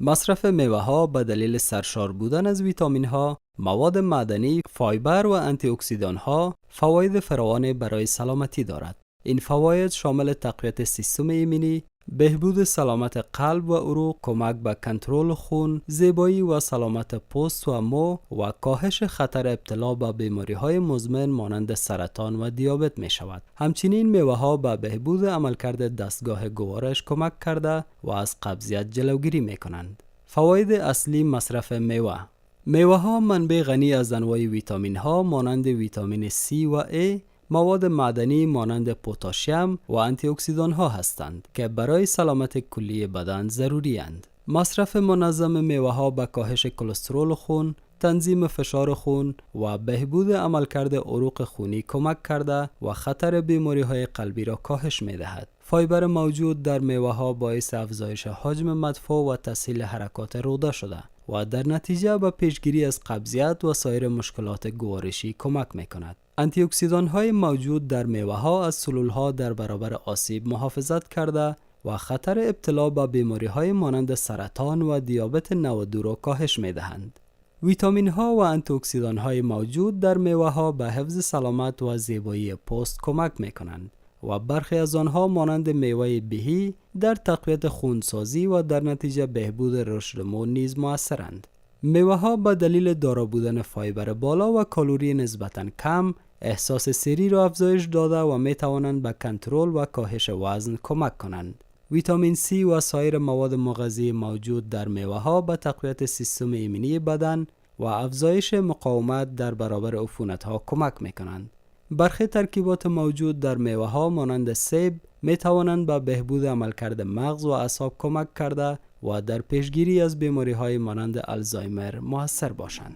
مصرف میوه ها به دلیل سرشار بودن از ویتامین ها، مواد معدنی، فایبر و آنتی اکسیدان ها فواید فراوان برای سلامتی دارد. این فواید شامل تقویت سیستم ایمنی، بهبود سلامت قلب و عروق، کمک به کنترل خون، زیبایی و سلامت پوست و مو و کاهش خطر ابتلا به بیماری‌های مزمن مانند سرطان و دیابت می شود. همچنین میوه ها به بهبود عملکرد دستگاه گوارش کمک کرده و از قبضیت جلوگیری می کنند. فواید اصلی مصرف میوه: میوه ها منبع غنی از انواع ویتامین ها مانند ویتامین C و A، مواد معدنی مانند پتاسیم و آنتی اکسیدان ها هستند که برای سلامت کلی بدن ضروری اند. مصرف منظم میوه ها به کاهش کلسترول خون، تنظیم فشار خون و بهبود عملکرد عروق خونی کمک کرده و خطر بیماری های قلبی را کاهش می دهد. فایبر موجود در میوه ها باعث افزایش حجم مدفوع و تسهیل حرکات روده شده و در نتیجه به پیشگیری از قبضیت و سایر مشکلات گوارشی کمک می کند. آنتی اکسیدان های موجود در میوه ها از سلول ها در برابر آسیب محافظت کرده و خطر ابتلا به بیماری های مانند سرطان و دیابت نوع 2 را کاهش می دهند. ویتامین ها و آنتی اکسیدان های موجود در میوه ها به حفظ سلامت و زیبایی پوست کمک می کنند و برخی از آنها مانند میوه بهی در تقویت خونسازی و در نتیجه بهبود رشد مو نیز مؤثرند. میوه ها به دلیل دارا بودن فایبر بالا و کالری نسبتاً کم احساس سیری را افزایش داده و می توانند به کنترل و کاهش وزن کمک کنند. ویتامین C و سایر مواد مغذی موجود در میوه ها به تقویت سیستم ایمنی بدن و افزایش مقاومت در برابر عفونت ها کمک می کنند. برخی ترکیبات موجود در میوه ها مانند سیب می توانند به بهبود عملکرد مغز و اعصاب کمک کرده و در پیشگیری از بیماری های مانند آلزایمر مؤثر باشند.